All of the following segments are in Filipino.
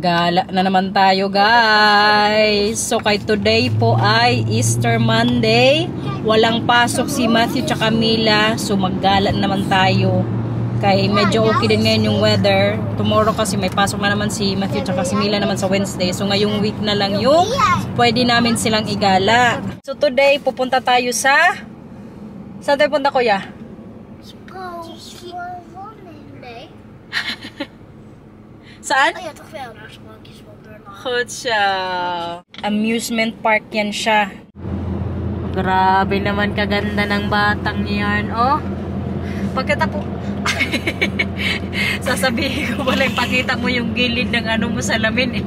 Gala na naman tayo guys. So kay today po ay Easter Monday. Walang pasok si Matthew tsaka Mila. So maggala naman tayo. Kay medyo okay din ngayon yung weather. Tomorrow kasi may pasok na naman si Matthew tsaka si Mila naman sa Wednesday. So ngayong week na lang yung pwede namin silang igala. So today pupunta tayo sa... Saan tayo punta kuya? Saan? Kutsa. Amusement park yan siya. Grabe naman kaganda ng batang yan. Oh. Pagkatapos sasabihin ko wala, pakita mo yung gilid ng ano mo salamin eh.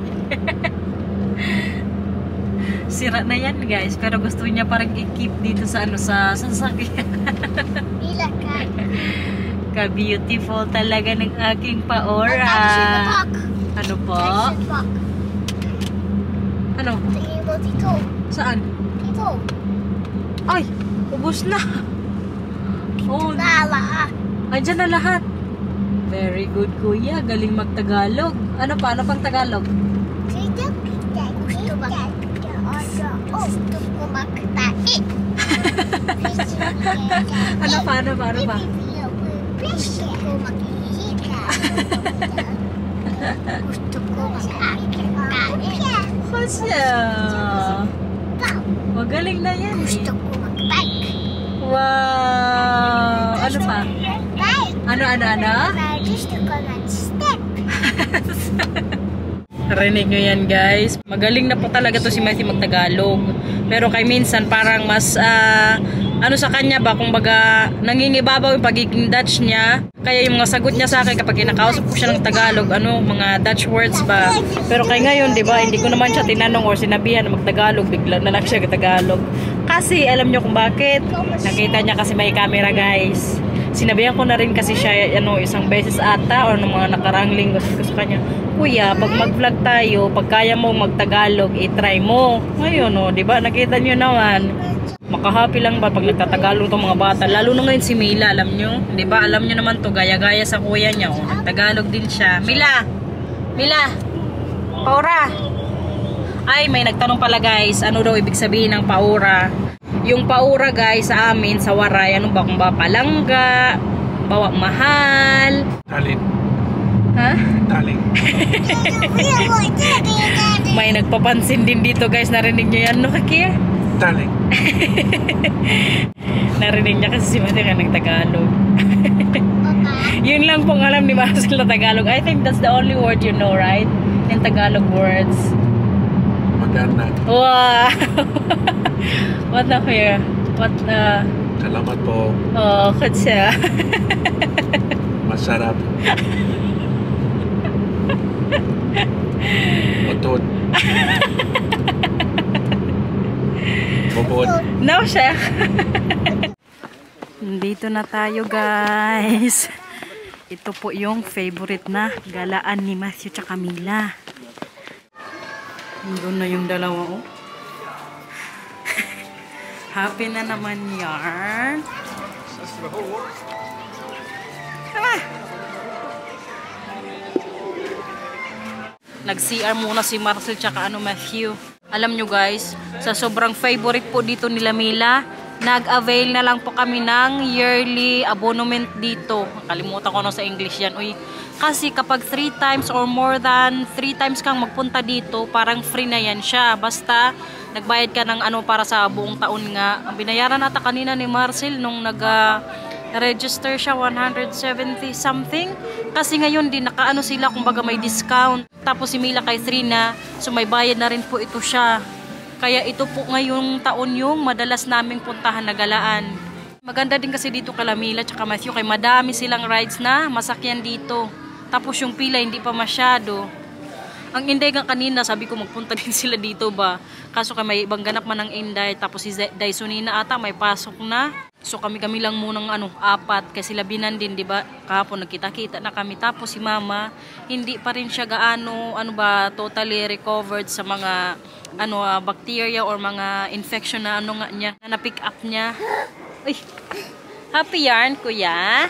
Sira na yan guys, pero gusto niya parang i-keep dito sa ano, sa sasakyan. Ka-beautiful talaga ng aking paora. Ano po? Ano? Saan? Ay, ubos na. Oh, andyan na lahat. Very good kuya, galing magtagalog. Ano pa? Ano pang Tagalog? Ano pa? Ano pa? Ano pa? Gusto ko makikita. Gusto ko makakita. Kasya. Magaling na yan. Gusto ko mag-bike. Wow. Ano pa? Ano? Gusto ko mag-step. Rinig nyo yan guys. Magaling na po talaga to si Matthew magtagalog. Pero kay minsan parang mas ano sa kanya ba, kung baga nangingibabaw yung pagiging Dutch niya. Kaya yung mga sagot niya sa akin kapag kinakausap ko siya ng Tagalog, ano, mga Dutch words ba. Pero kay ngayon, di ba, hindi ko naman siya tinanong or sinabihan na magtagalog, bigla na lang siya Tagalog. Kasi alam nyo kung bakit? Nakita niya kasi may camera guys. Sinabihan ko na rin kasi siya ano, isang beses ata or ng mga nakarang linggo ko sa kanya, kuya, pag mag-vlog tayo, pag kaya mo magtagalog, i-try mo. Ngayon, oh, di ba? Nakita niyo naman. Makahappy lang ba pag nagtatagalog itong mga bata? Lalo na ngayon si Mila, alam nyo? Di ba? Alam nyo naman to, gaya-gaya sa kuya niya. Oh. Nagtagalog din siya. Mila! Mila! Paura! Ay, may nagtanong pala guys, ano daw ibig sabihin ng paura? Yung paura guys sa amin, sa Waray, ano ba? Kung ba palangga, bawa mahal. Taling. Ha? Taling. May nagpapansin din dito guys, narinig nyo yan, no Kakir? Taling. Narinig niya kasi si Matthew ka nagtagalog. Yun lang pong alam ni Marcel na Tagalog. I think that's the only word you know, right? In Tagalog words. Maganda. Wow! What na here? What na? Salamat po. Oh, kutsa. Masarap. Utod. Bubod. No, chef. Dito na tayo guys. Ito po yung favorite na galaan ni Matthew tsaka Mila. Doon na yung dalawa oh. Happy na naman yarn. Nag-CR muna si Marcel tsaka ano Matthew. Alam nyo guys, sa sobrang favorite po dito nila Mila, nag-avail na lang po kami ng yearly abonnement dito. Kalimutan ko na sa English yan. Uy, kasi kapag 3 times or more than 3 times kang magpunta dito, parang free na yan siya. Basta nagbayad ka ng ano para sa buong taon nga. Ang binayaran nata kanina ni Marcel nung nag-register siya 170 something. Kasi ngayon din nakaano sila kumbaga may discount. Tapos si Mila kay 3 na, so may bayad na rin po ito siya. Kaya ito po ngayong taon yung madalas naming puntahan na galaan. Maganda din kasi dito kala Mila tsaka Matthew, kay madami silang rides na masakyan dito. Tapos yung pila hindi pa masyado. Ang Inday nga kanina, sabi ko magpunta din sila dito ba. Kaso kay may ibang ganap man ng Inday. Tapos si Daisonina ata may pasok na. So kami lang munang ano, 4 kasi labinan din, 'di ba? Kahapon nagkita-kita na kami. Tapos si Mama, hindi pa rin siya gaano totally recovered sa mga bacteria or mga infection na nga niya, na pick up niya. Uy. Happy yarn, kuya?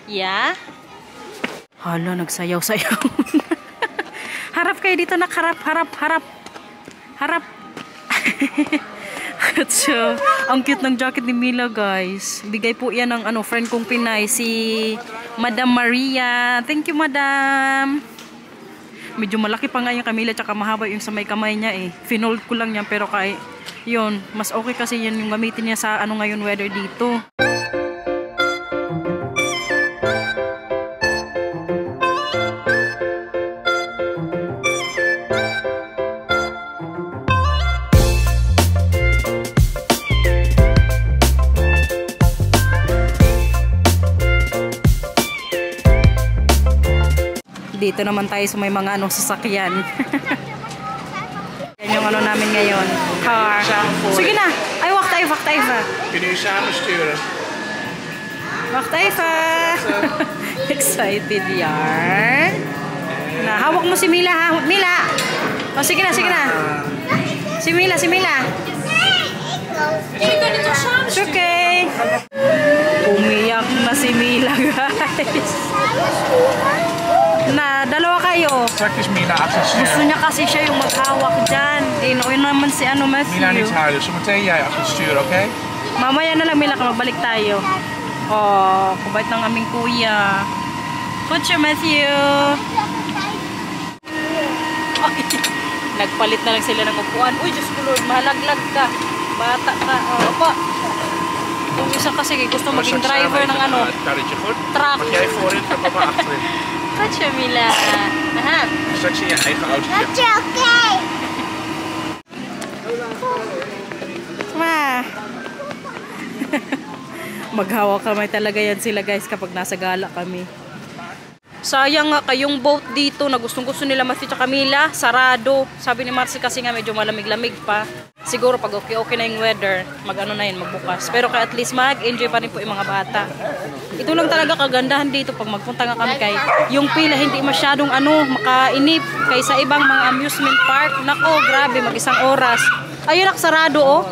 Yeah? Hala, nagsayaw-sayaw. Harap kayo dito, nak. Harap, harap, harap. Harap. So, ang cute ng jacket ni Mila, guys. Bigay po yan ng friend kong Pinay, si Madam Maria. Thank you, Madam. Medyo malaki pa nga yung Camila, tsaka mahaba yung sa may kamay niya eh. Finold ko lang yan, pero kahit yun, mas okay kasi yan yung gamitin niya sa ngayon weather dito. Dito naman tayo sa may mga sasakyan. Yan yung namin ngayon. Car. Sige na. Ay, wacht even, wacht even. Kunnen jullie samen sturen? Wacht even. Excited yarn. Na, hawak mo si Mila, ha? Mila. O, sige na, sige na. Si Mila, si Mila. It's okay. Umiyak na si Mila, guys. Na, dalawa kayo. Straks is Mila achter het Gusto stuur. niya kasi siya yung maghawak dyan. Eh, yun naman si Matthew. Mila niet huilen. Zometeen jij achter het stuur, oké? Mamaya na lang, Mila, magbalik tayo. Oh, kubait ng aming kuya. Good job, Matthew. Ay, nagpalit na lang sila ng upuan. Uy, Diyos ko Lord, mahalaglag ka. Bata ka. Oh, opo. Yung isa kasi gusto maging driver ng Het karretje goed. truck. Mag jij voorin en papa achterin. Good job, Mila. Aha. Straks in je eigen auto. That's okay. Ma. Maghawak kamay talaga yan sila, guys, kapag nasa gala kami. Sayang nga kayong boat dito na gustong-gusto nila Matthew at Camila, sarado. Sabi ni Marcy kasi nga medyo malamig-lamig pa. Siguro pag okay na yung weather, na yun, magbukas. Pero at least mag-enjoy pa rin po yung mga bata. Ito lang talaga kagandahan dito pag magpunta nga kami kay yung pila hindi masyadong makainip kaysa ibang mga amusement park. Nako, grabe, mag-isang oras. Ayun, sarado oh.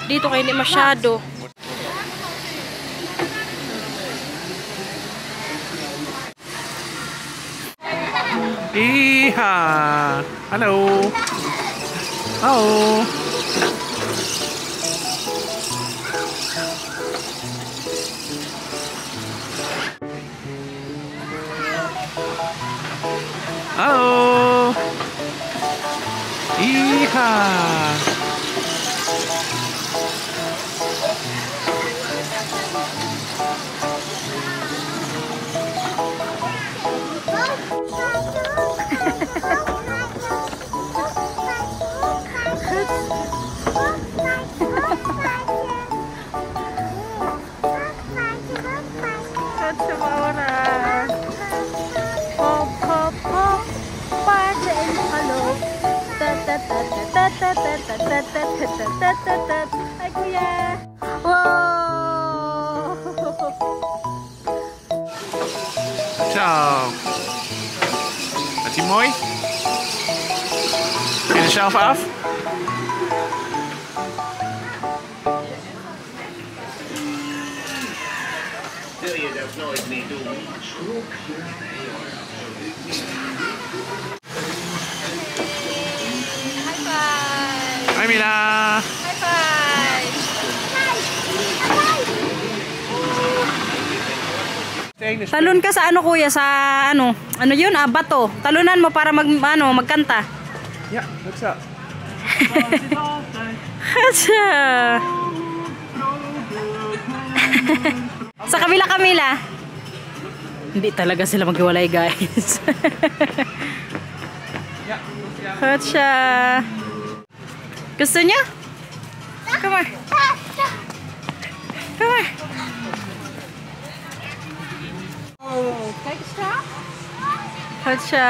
Dito kaya hindi masyado. Iha! Hallo! Hallo! Hallo! Iha! Ay, kuya! Wow! Zo. Is die mooi? Kun je er zelf af? Wil je dat nooit meer doen? High five! Hi Mila! High five! Talon ka sa kuya, sa ano yun, bato. Talunan mo para magkanta. Ja, dat zo. Hasha! Sa kabila, Camila. Hindi talaga sila maghiwalay, guys. Hasha! Gusto niya? Come on. Come on. Hasha!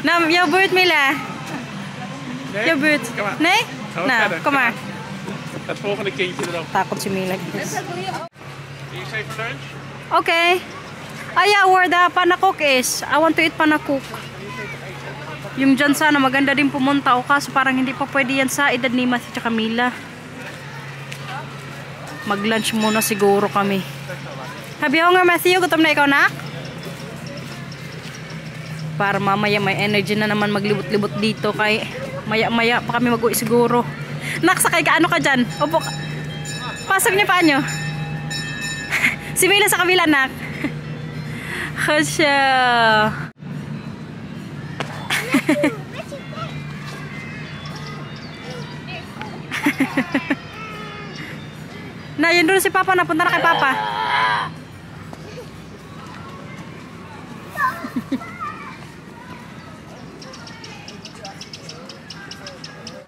Nou, jouw beurt, Mila. Nee? Jouw beurt. Kom maar. Nee? Oh, Nou, verder, kom maar. Het volgende kindje erop. Takot si Mila. Eerst even lunch. Okay. Aya, where the panakok is. I want to eat panakok. Yung dyan sana, maganda din pumunta o kaso parang hindi pa pwede yan sa edad ni Matthew at Camila. Mag-lunch muna siguro kami. Sabi ako nga, Matthew, gutom na ikaw, nak? Para mamaya may energy na naman maglibot-libot dito kay maya-maya pa kami mag-uwi siguro. Nak, sakay ka, ano ka dyan? Opo ka. Pasok niyo pa nyo. Si Mila sa kabila, nak. Kasya. Na, yun doon si Papa. Napunta na kay Papa.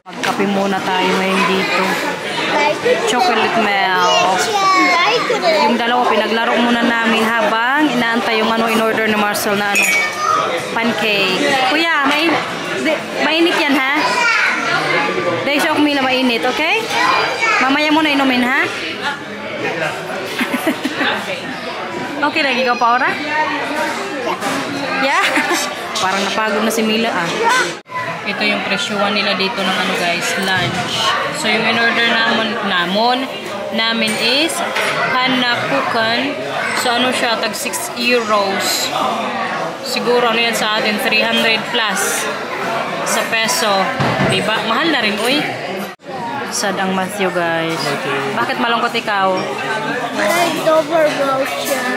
Magkape muna tayo ngayon dito. Chocolate milk. Yung dalawa pinaglaro muna namin habang inaantay yung ano in order ni Marcel na ano, pancake. Kuya, mainit yan ha? Dahil siya kumila mainit, okay? Mamaya mo na inumin ha? Okay lang, ikaw pa ora? Yeah? Parang napagod na si Mila ah. Ito yung presyuhan nila dito ng ano guys, lunch. So yung in-order namin is hanakukan. So ano siya, tag 6 euros. Siguro ano yan sa atin, 300 plus sa peso. Diba? Mahal na rin, uy. Sad ang Matthew guys. Bakit malungkot ikaw? Double boat siya.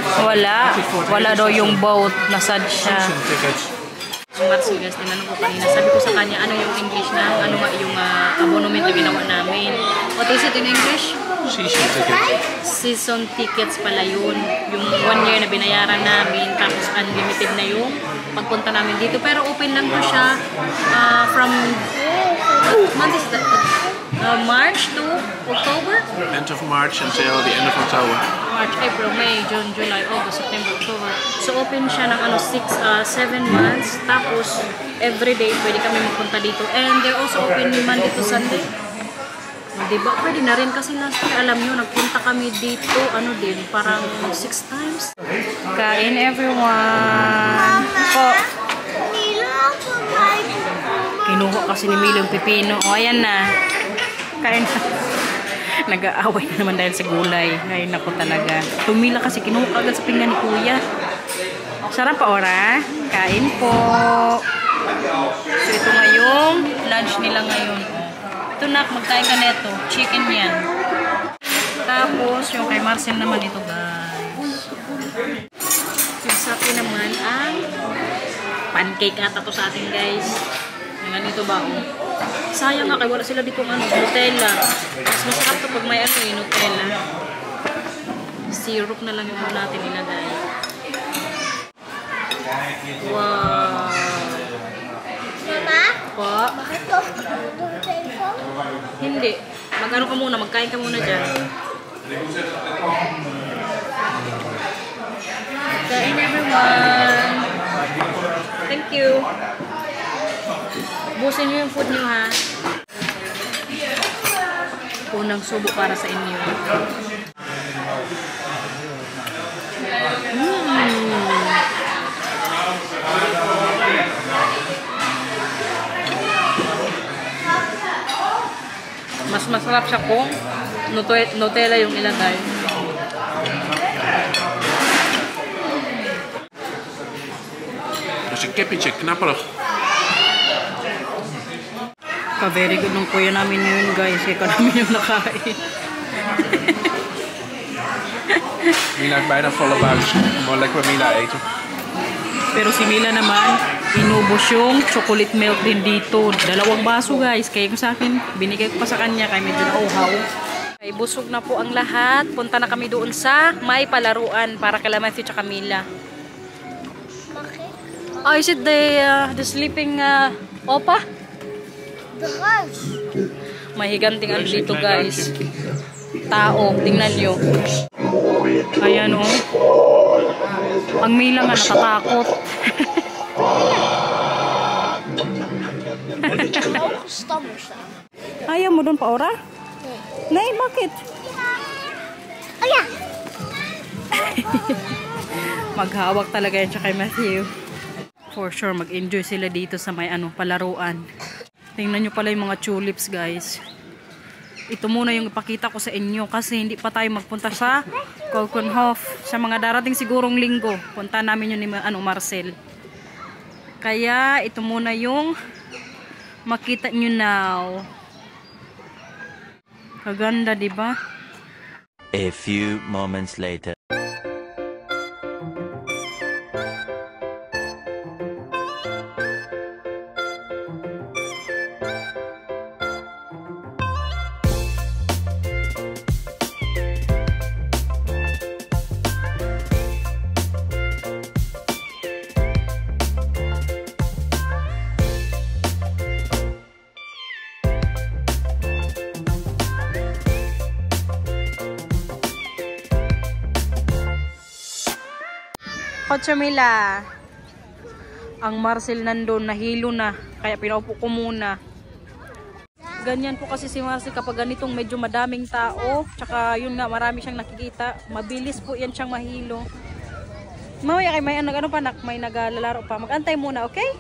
Wala daw yung boat. Nasad siya. Yung Marcel guys, tinanong ko kanina. Sabi ko sa kanya, ano yung English na, ano nga yung abonnement na ginawa namin. What is it in English? Season ticket. Season tickets pala yun. Yung 1 year na binayaran namin, tapos unlimited na yung pagpunta namin dito. Pero open lang to siya from month is that? March to October? End of March until the end of October. March, April, May, June, July, August, September, October. So open siya ng 7 months. Tapos every day pwede kami magpunta dito. And they're also open Monday to Sunday. Diba? Pwede na rin kasi last year, alam nyo, nagpunta kami dito, parang 6 times. Kain everyone. Po. Kinuha kasi ni Milo yung pipino. O, ayan na. Kain na. Nag-aaway na naman dahil sa gulay. Ngayon ako talaga. Tumila kasi kinuha agad sa pinggan ni Kuya. Sarap pa ora. Kain po. So ito nga yung lunch nila ngayon. Ito nak, magkain ka neto. Chicken yan. Tapos yung kay Marcel naman ito guys. Yung sa akin naman ang pancake ata to sa atin guys. Yung ganito ba oh. Sayang nga kay wala sila dito ng Nutella. Mas masarap to pag may Nutella. Syrup na lang yung natin nilagay. Wow. Mama? Po? Bakit to? Telephone? Hindi. Mag-ano ka muna, magkain ka muna dyan. Kain everyone. Thank you. Busin nyo yung food nyo ha. Unang subo para sa inyo. Mas masarap siya kung Nutella yung ilagay. Dus een kippetje, knapperig. Ka-very good ng kuya namin yun guys. Ikaw namin yung nakain. Mila heeft bijna volle buis. Gewoon lekker met Mila eten. Pero si Mila naman, inubos yung chocolate milk din dito. 2 baso guys. Kaya ko sa akin, binigay ko pa sa kanya. Kaya medyo nauhaw. Okay, busog na po ang lahat. Punta na kami doon sa may palaruan para kay Matthew at Mila. Oh, is it the sleeping opa? The house. May higanting ano dito guys. Tao, tingnan nyo. Ayan o. Ang Mila nga natatakot. Ayaw mo doon pa ora? Nay, bakit? Oh yeah. Maghawak talaga yan siya kay Matthew. For sure, mag-enjoy sila dito sa may palaruan. Tingnan nyo pala yung mga tulips guys. ito muna yung ipakita ko sa inyo kasi hindi pa tayo magpunta sa Keukenhof. Sa mga darating sigurong linggo, punta namin yun ni Marcel. Kaya ito muna yung makita nyo now. Kaganda, diba? A few moments later. Kotsamila, ang Marcel nandun, nahilo na, kaya pinaupo ko muna. Ganyan po kasi si Marcel kapag ganitong medyo madaming tao, tsaka yun nga, marami siyang nakikita, mabilis po yan siyang mahilo. Mamaya kay may ano pa, may naglalaro pa, magantay muna, okay?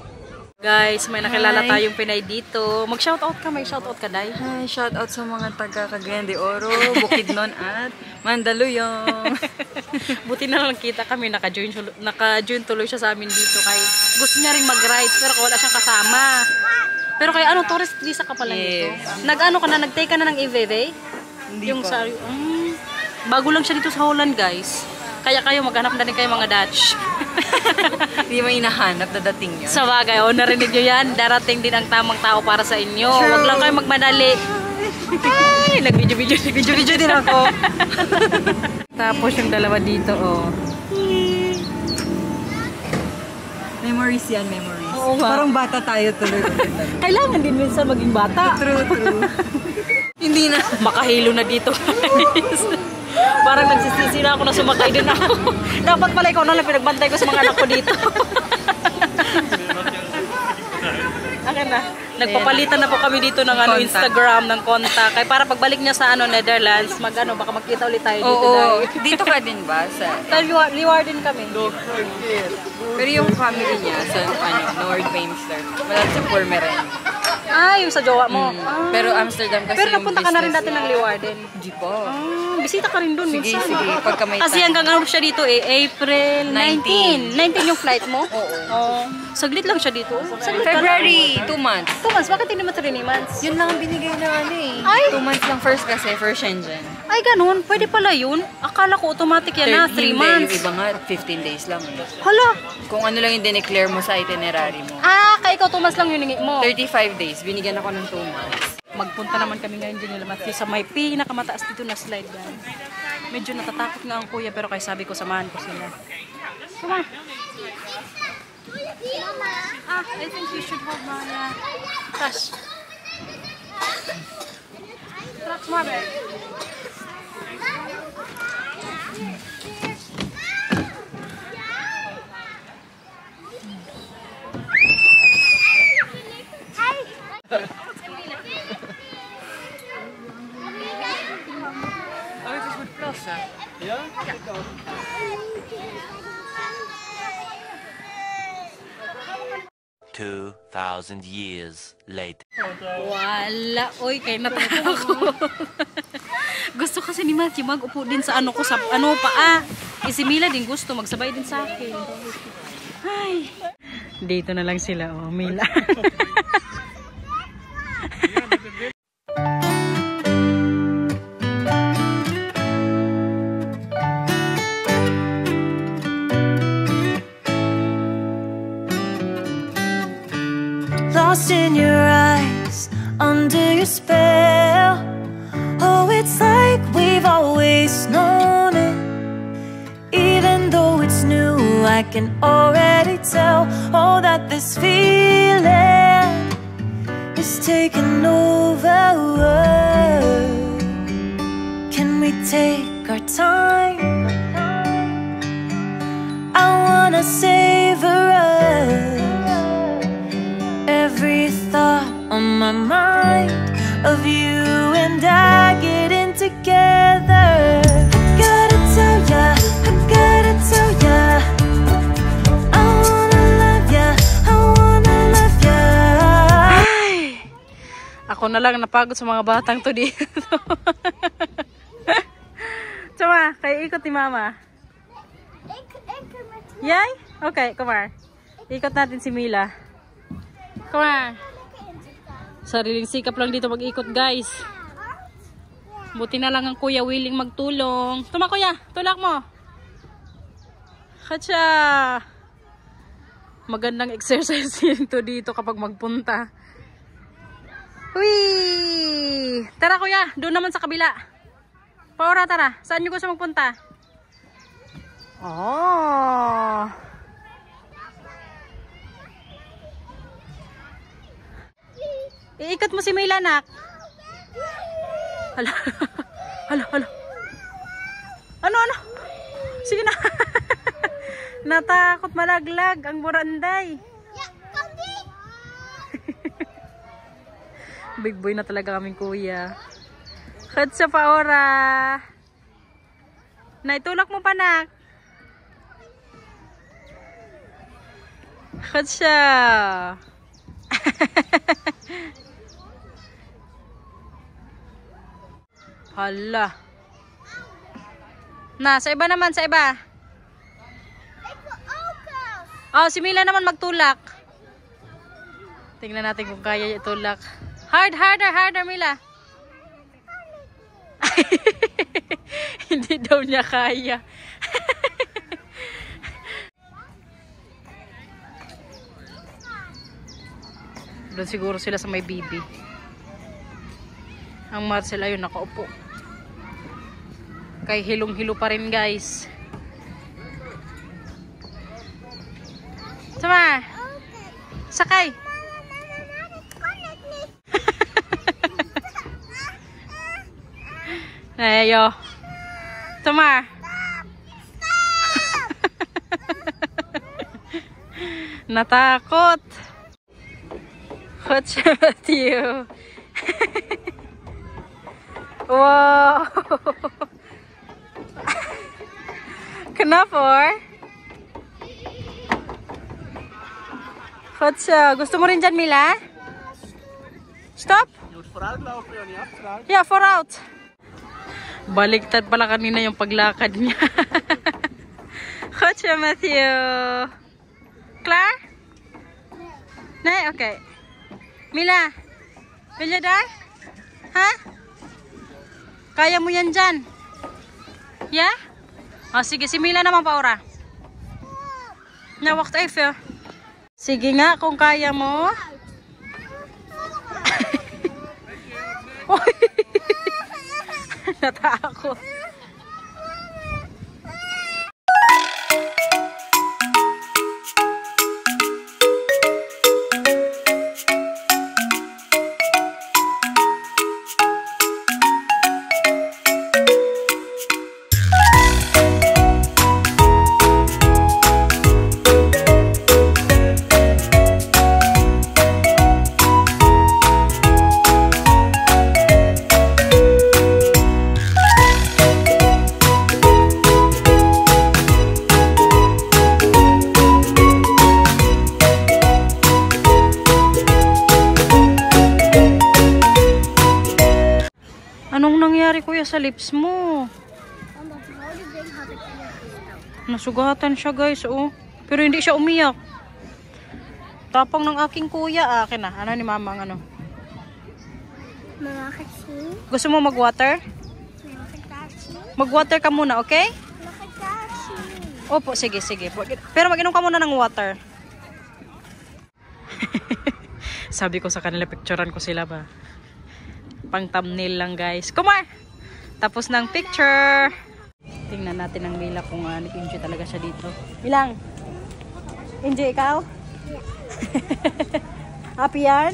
Guys, may nakilala tayong Pinay dito. Mag-shoutout ka, may shoutout ka, Day. Hi, shoutout sa mga taga Cagayan de Oro, Bukidnon at Mandaluyong. Buti na lang kita kami, naka-join tuloy siya sa amin dito. Kay gusto niya ring mag-ride, pero wala siyang kasama. Pero kaya ano, tourist visa ka pala dito? Nag-ano ka na, nag-take ka na ng EVV? Hindi yung pa. Bago lang siya dito sa Holland, guys. Kaya kayo maghanap na rin kayo mga Dutch. Hindi mo inahanap, dadating yun. Sa bagay, narinig nyo yan. Darating din ang tamang tao para sa inyo. Huwag lang kayo magmadali. Ay, nag-video-video din ako. Tapos yung dalawa dito, Memories yan, memories. Oo nga. Parang bata tayo tuloy. Kailangan din minsan maging bata. True. Hindi na. Makahilo na dito, guys. Parang nagsisisi na ako na sumakay din ako. Dapat pala ikaw na lang pinagbantay ko sa mga anak ko dito. Akin na. Nagpapalitan na po kami dito ng Instagram, ng contact. Kaya para pagbalik niya sa Netherlands, baka magkita ulit tayo dito. Oo, dito ka din ba? Liwardin kami. Pero yung family niya sa Noord-Beemster, wala sa Purmerend. Yung sa jowa mo. Pero Amsterdam kasi Pero yung napunta ka na rin business dati ng Liwarden. Hindi po. Bisita ka rin dun. Sige, minsan. sige. Pagka may Kasi time. hanggang ano siya dito April 19. 19 yung flight mo? Oo. Saglit lang siya dito. Saglit ka February, 2 months. 2 months. Bakit hindi mo 3 months? Yun lang ang binigay ng Ay! 2 months lang first kasi, for Shenzhen. Ay, ganun. Pwede pala yun. Akala ko automatic yan na 3 Hindi, months. yung iba nga, 15 days lang. Hala. Kung ano lang yung dineclare mo sa itinerary mo. Kaya ikaw 2 months lang yung hingi mo. 35 days, binigyan ako ng 2 months. Magpunta naman kami ngayon dyan nila Matthew sa may pinakamataas dito na slide yan. Medyo natatakot nga ang kuya pero kaya sabi ko samahan ko sila. Come on. I think you should hold my crush. That's my bag. Ja? 2,000 years later. Wala. Oy, kaya natakot ako. Gusto kasi ni Matthew mag-upo din sa ano ko, sa ano pa Si Mila din gusto, magsabay din sa akin. Ay. Dito na lang sila, Mila. Lost in your eyes, under your spell. Oh, it's like we've always known it. Even though it's new, I can already tell. Oh, that this feeling is taking over. Can we take our time? I wanna savor us. Every thought on my mind of you and I getting together. I gotta tell ya, I gotta tell ya, I wanna love ya, I wanna love ya. Ako Ako na lang napagod sa mga batang to dito. Tsama, kayo ikot ni Mama. Yay? Okay, come on. Ikot natin si Mila. Come on. Sariling sikap lang dito mag-ikot, guys. Buti na lang ang kuya willing magtulong. Tuma kuya, tulak mo. Hacha. Magandang exercise to dito kapag magpunta. Uy! Tara kuya, doon naman sa kabila. Paura, tara. Saan nyo gusto magpunta? Oh! Iikot mo si Mila, nak. Hala. Hala, hala. Ano? Sige na. Natakot malaglag ang buranday. Big boy na talaga kaming kuya. Khatsa pa ora. Naitulak mo pa, nak. Khatsa. Hala. Na, sa iba naman, sa iba. Oh, si Mila naman magtulak. Tingnan natin kung kaya itulak. Harder, Mila. Hindi daw niya kaya. Doon siguro sila sa may bibi. Ang Marcel ayun nakaupo. Kay hilong-hilo pa rin, guys. Sama. Sakay. Ayo. Sama. Natakot. What's with you? Wow. Kenapa? Gusto mo rin dyan, Mila? Stop? Yeah, for out. Baliktad pala kanina yung paglakad niya. Kotse, Matthew. Klar? Nay, okay. Mila, bilya dar? Ha? Kaya mo yan dyan? Yeah? Oh, sige, si Mila naman pa ora. Nawak tayo, Phil. Sige nga, kung kaya mo. Natakot. Anong nangyari kuya sa lips mo? Nasugatan siya, guys, oh. Pero hindi siya umiyak. Tapang ng aking kuya. Akin na. Ano ni mama ang ano? Gusto mo mag-water? Mag-water ka muna, okay? Opo, sige. Pero mag-inom ka muna ng water. Sabi ko sa kanila, picturean ko sila ba? Pang thumbnail lang, guys. Come on! Tapos ng picture. Tingnan natin ang Mila kung nag-enjoy talaga siya dito. Ilang? Enjoy ikaw? Yeah. Happy yan?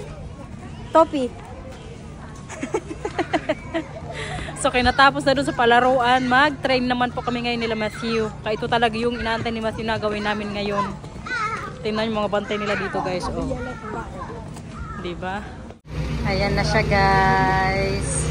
Topi? So, kaya natapos na doon sa palaruan. Mag-train naman po kami ngayon nila Matthew. Kaya ito talaga yung inaantay ni Matthew na gawin namin ngayon. Tingnan yung mga bantay nila dito, guys. Oh. Diba? Ayan na siya, guys.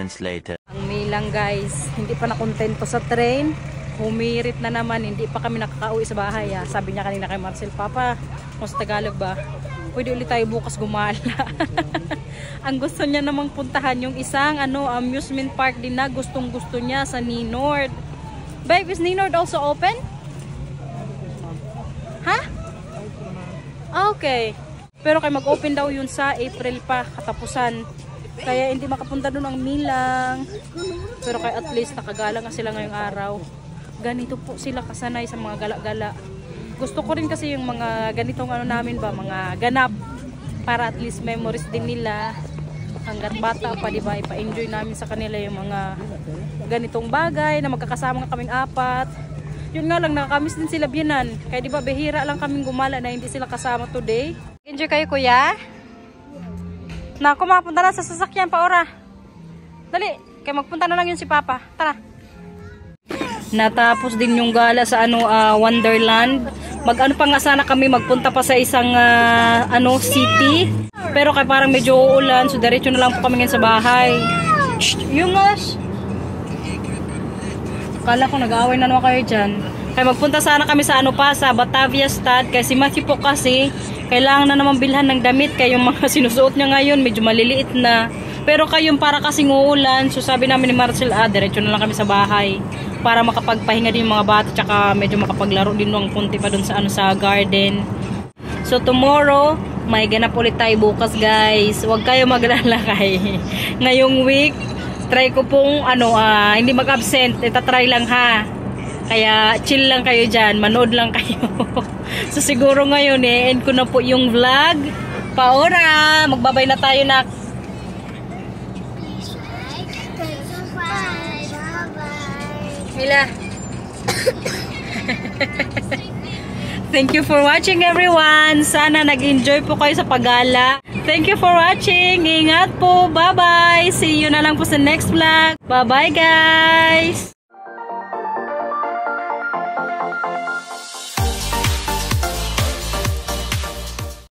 moments later. Ang Milang guys, hindi pa nakontento sa train. Humirit na naman, hindi pa kami nakakauwi sa bahay. Sabi niya kanina kay Marcel, Papa, kung sa Tagalog ba, pwede ulit tayo bukas gumala. Ang gusto niya namang puntahan yung isang amusement park din na gustong gusto niya sa Ninord. Babe, is Ninord also open? Ha? Okay. Pero kay mag-open daw yun sa April pa, katapusan. Kaya hindi makapunta doon ang Milang. Pero kay at least nakagala nga sila ngayong araw. Ganito po sila kasanay sa mga gala-gala. Gusto ko rin kasi yung mga ganitong namin ba, mga ganap. Para at least memories din nila. Hanggat bata pa, diba, ipa-enjoy namin sa kanila yung mga ganitong bagay na magkakasama kaming 4. Yun nga lang, nakakamiss din sila biyanan. Kaya diba, behira lang kaming gumala na hindi sila kasama today. Enjoy kayo, kuya? Naku, mapunta na sa sasakyan pa, ora. Dali, kaya magpunta na lang yun si Papa. Tara. Natapos din yung gala sa Wonderland. Mag-ano pa nga sana kami, magpunta pa sa isang city. Pero kaya parang medyo uulan, so diretso na lang po kami ngayon sa bahay. Yung kala ko nag-aaway na naman kayo dyan. Kaya magpunta sana kami sa sa Batavia Stad. Kaya si Matthew po kasi, kailangan na naman bilhan ng damit. Kaya yung mga sinusuot niya ngayon, medyo maliliit na. Pero kayong para kasing uulan, so sabi namin ni Marcel, diretso na lang kami sa bahay. Para makapagpahinga din yung mga bata, tsaka medyo makapaglaro din ng kunti pa dun sa sa garden. So tomorrow, may ganap ulit tayo bukas guys. Huwag kayo maglalakay. Ngayong week, try ko pong hindi mag-absent. Itatry lang ha. Kaya chill lang kayo dyan. Manood lang kayo. So siguro ngayon end ko na po yung vlog. Paora, magbabay na tayo na. Mila. Thank you for watching everyone. Sana nag-enjoy po kayo sa paggala. Thank you for watching. Ingat po. Bye-bye. See you na lang po sa next vlog. Bye-bye guys.